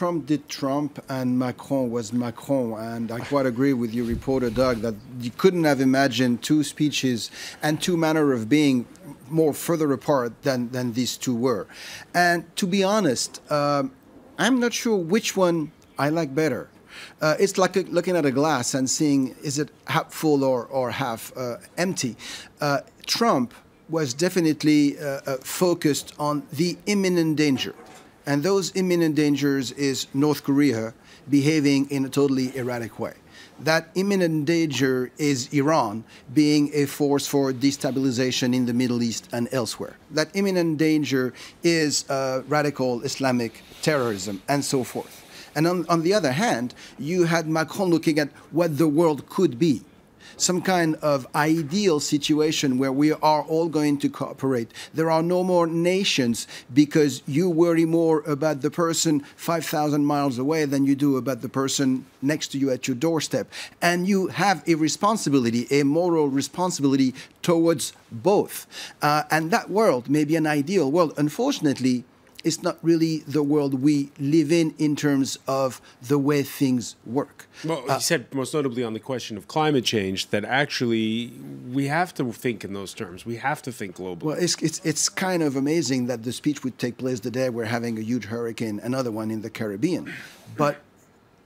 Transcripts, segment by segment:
Trump did Trump and Macron was Macron. And I quite agree with your reporter, Doug, that you couldn't have imagined two speeches and two manner of being more further apart than these two were. And to be honest, I'm not sure which one I like better. It's like looking at a glass and seeing, is it half full or half empty? Trump was definitely focused on the imminent danger. And those imminent dangers is North Korea behaving in a totally erratic way. That imminent danger is Iran being a force for destabilization in the Middle East and elsewhere. That imminent danger is radical Islamic terrorism and so forth. And on the other hand, you had Macron looking at what the world could be. Some kind of ideal situation where we are all going to cooperate. There are no more nations because you worry more about the person 5,000 miles away than you do about the person next to you at your doorstep. And you have a responsibility, a moral responsibility towards both. And that world may be an ideal world. Unfortunately, it's not really the world we live in terms of the way things work. Well, he said most notably on the question of climate change that actually we have to think in those terms. We have to think globally. Well, it's kind of amazing that the speech would take place the day we're having a huge hurricane, another one in the Caribbean. But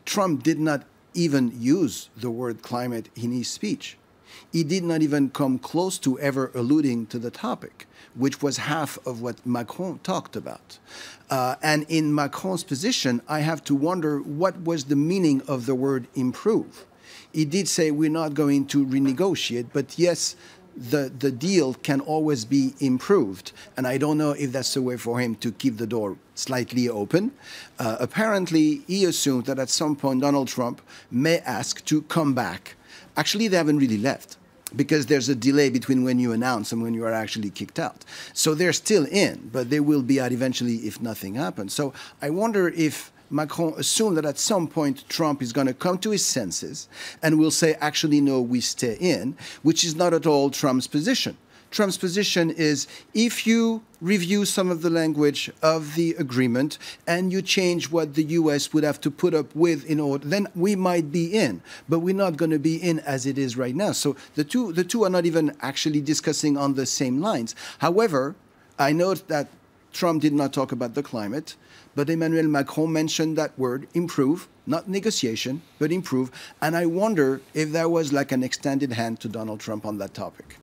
Trump did not even use the word climate in his speech. He did not even come close to ever alluding to the topic, which was half of what Macron talked about. And in Macron's position, I have to wonder what was the meaning of the word improve. He did say we're not going to renegotiate, but yes, the deal can always be improved. And I don't know if that's the way for him to keep the door slightly open. Apparently, he assumed that at some point Donald Trump may ask to come back. Actually, they haven't really left, because there's a delay between when you announce and when you are actually kicked out. So they're still in, but they will be out eventually if nothing happens. So I wonder if Macron assumed that at some point Trump is going to come to his senses and will say, actually, no, we stay in, which is not at all Trump's position. Trump's position is, if you review some of the language of the agreement and you change what the U.S. would have to put up with in order, then we might be in, but we're not going to be in as it is right now. So the two are not even actually discussing on the same lines. However, I note that Trump did not talk about the climate, but Emmanuel Macron mentioned that word, improve, not negotiation, but improve. And I wonder if there was like an extended hand to Donald Trump on that topic.